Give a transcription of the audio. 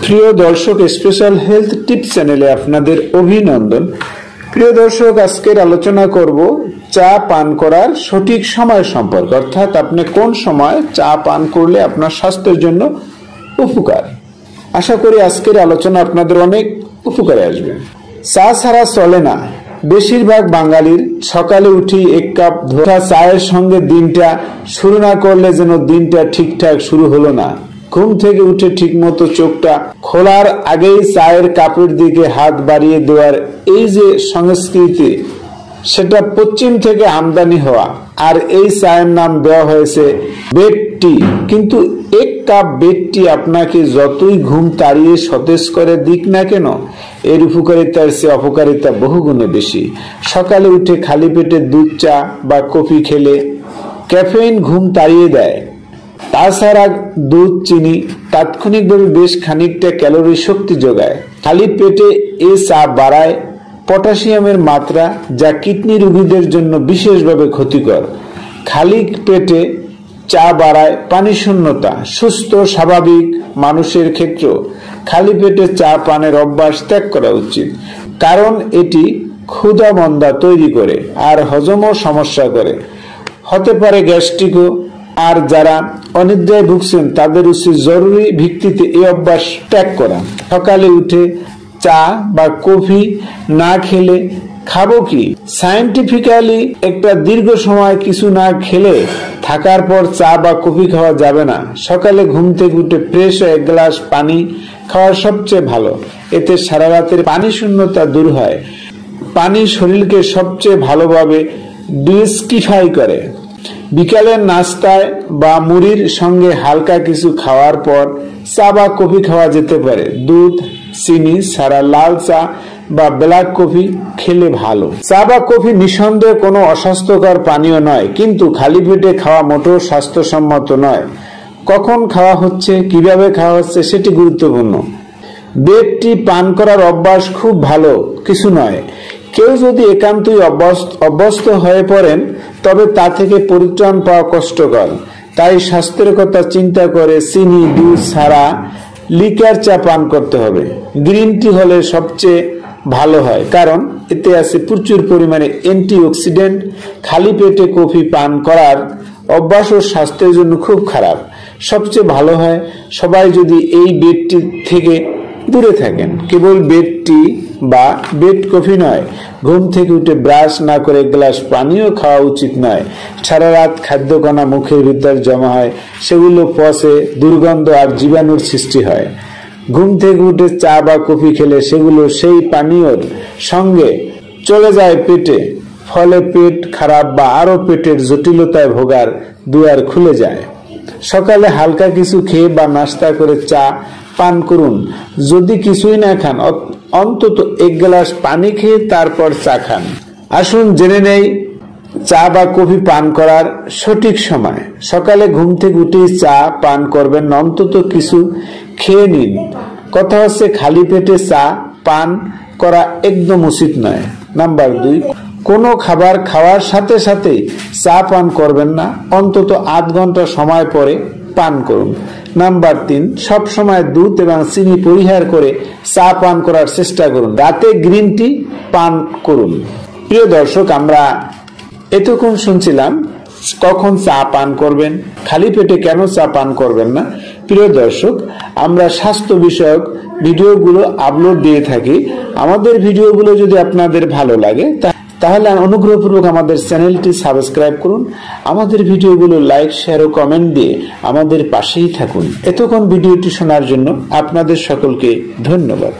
প্রিয় দর্শক, special health tips চ্যানেলে আপনাদের অভিনন্দন। প্রিয় দর্শক, আজকের আলোচনা করব চা পান করার সঠিক সময় সম্পর্কে, অর্থাৎ আপনি কোন সময় চা পান করলে আপনার স্বাস্থ্যের জন্য উপকার। আশা করি আজকের আলোচনা আপনাদের অনেক উপকারে আসবে। চা ছাড়া চলে না বেশিরভাগ বাঙালির। সকালে উঠি এক কাপ ধোয়া চায়ের সঙ্গে দিনটা শুরু না করলে যেন দিনটা ঠিকঠাক শুরু হলো না। ঘুম থেকে উঠে ঠিক মতো চোখটা খোলার আগেই চায়ের কাপের দিকে হাত বাড়িয়ে দেওয়ার এই যে সংস্কৃতি, সেটা পশ্চিম থেকে আমদানি হওয়া। আর এই চায়ের নাম দেওয়া হয়েছে বেড টি। কিন্তু এক কাপ বেড টি আপনাকে যতই ঘুম তাড়িয়ে সতেজ করে দিক না কেন, এর উপকারিতার চেয়ে অপকারিতা বহুগুণে বেশি। সকালে উঠে খালি পেটে দুধ চা বা কফি খেলে ক্যাফেইন ঘুম তাড়িয়ে দেয়। তাছাড়া দুধ, চিনি তাৎক্ষণিকভাবে বেশ খানিকটা ক্যালোরি শক্তি যোগায়। খালি পেটে এ চা বাড়ায় পটাশিয়ামের মাত্রা, যা কিডনি রোগীদের জন্য বিশেষভাবে ক্ষতিকর। খালি পেটে চা বাড়ায় পানি শূন্যতা। সুস্থ স্বাভাবিক মানুষের ক্ষেত্রে খালি পেটে চা পানের অভ্যাস ত্যাগ করা উচিত, কারণ এটি ক্ষুধা মন্দা তৈরি করে আর হজমও সমস্যা করে, হতে পারে গ্যাস্ট্রিকও। আর যারা অনিদ্রায় ভুগছেন তাদের উচিত জরুরি ভিত্তিতে এই অভ্যাস ত্যাগ করা। সকালে উঠে চা বা কফি না খেলে খাবো কি? সায়েন্টিফিক্যালি একটা দীর্ঘ সময় কিছু না খেলে থাকার পর চা বা কফি খাওয়া যাবে না। সকালে ঘুম থেকে উঠে ফ্রেশ এক গ্লাস পানি খাওয়া সবচেয়ে ভালো। এতে সারা রাতের পানি শূন্যতা দূর হয়। পানি শরীরকে সবচেয়ে ভালোভাবে ডিস্কিফাই করে। বিকালের নাস্তায় বা মুড়ির সঙ্গে হালকা কিছু খাওয়ার পর চা বা কফি খাওয়া যেতে পারে। দুধ, চিনি ছাড়া লাল চা বা ব্ল্যাক কফি খেলে ভালো। চা বা কফি নিঃসন্দেহে কোনো অস্বাস্থ্যকর পানীয় নয়, কিন্তু খালি পেটে খাওয়া মোটেও স্বাস্থ্যসম্মত নয়। কখন খাওয়া হচ্ছে, কিভাবে খাওয়া হচ্ছে সেটি গুরুত্বপূর্ণ। বেড টি পান করার অভ্যাস খুব ভালো কিছু নয়। কেউ যদি একান্তই অভ্যস্ত হয়ে পড়েন তবে তা থেকে পরিত্রাণ পাওয়া কষ্টকর। তাই স্বাস্থ্যের কথা চিন্তা করে চিনি, দুধ ছাড়া লিকার চা পান করতে হবে। গ্রিন টি হলে সবচেয়ে ভালো হয়, কারণ এতে আছে প্রচুর পরিমাণে অ্যান্টিঅক্সিডেন্ট। খালি পেটে কফি পান করার অভ্যাস ও স্বাস্থ্যের জন্য খুব খারাপ। সবচেয়ে ভালো হয় সবাই যদি এই বেড টি থেকে দূরে থাকেন। কেবল বেড টি বা বেড কফি নয়, ঘুম থেকে উঠে ব্রাশ না করে এক গ্লাস পানিও খাওয়া উচিত নয়। সারা রাত খাদ্যকণা মুখের ভিতর জমা হয়, সেগুলো পচে দুর্গন্ধ আর জীবাণুর সৃষ্টি হয়। ঘুম থেকে উঠে চা বা কফি খেলে সেগুলো সেই পানীয়র সঙ্গে চলে যায় পেটে, ফলে পেট খারাপ বা আরো পেটের জটিলতায় ভোগার দুয়ার খুলে যায়। সকালে হালকা কিছু খেয়ে বা নাস্তা করে চা পান করুন। যদি কিছুই না খান, অন্তত এক গ্লাস পানি খেয়ে তারপর চা খান। আসুন জেনে নেই চা বা কফি পান করার সঠিক সময়। সকালে ঘুম থেকে উঠেই চা পান করবেন না, অন্তত কিছু খেয়ে নিন। কথা হচ্ছে খালি পেটে চা পান করা একদম উচিত নয়। নাম্বার 2, কোনো খাবার খাওয়ার সাথে সাথেই চা পান করবেন না, অন্তত আধ ঘন্টা সময় পরে পান করুন। নাম্বার 3, সব সময় দুধ এবং চিনি পরিহার করে চা পান করার চেষ্টা করুন। রাতে গ্রিন টি পান করুন। প্রিয় দর্শক, আমরা এতক্ষণ শুনছিলাম কখন চা পান করবেন, খালি পেটে কেন চা পান করবেন না। প্রিয় দর্শক, আমরা স্বাস্থ্য বিষয়ক ভিডিওগুলো আপলোড দিয়ে থাকি। আমাদের ভিডিওগুলো যদি আপনাদের ভালো লাগে তাহলে অনুগ্রহপূর্বক আমাদের চ্যানেলটি সাবস্ক্রাইব করুন। আমাদের ভিডিওগুলো লাইক, শেয়ার ও কমেন্ট দিয়ে আমাদের পাশেই থাকুন। এতক্ষণ ভিডিওটি শোনার জন্য আপনাদের সকলকে ধন্যবাদ।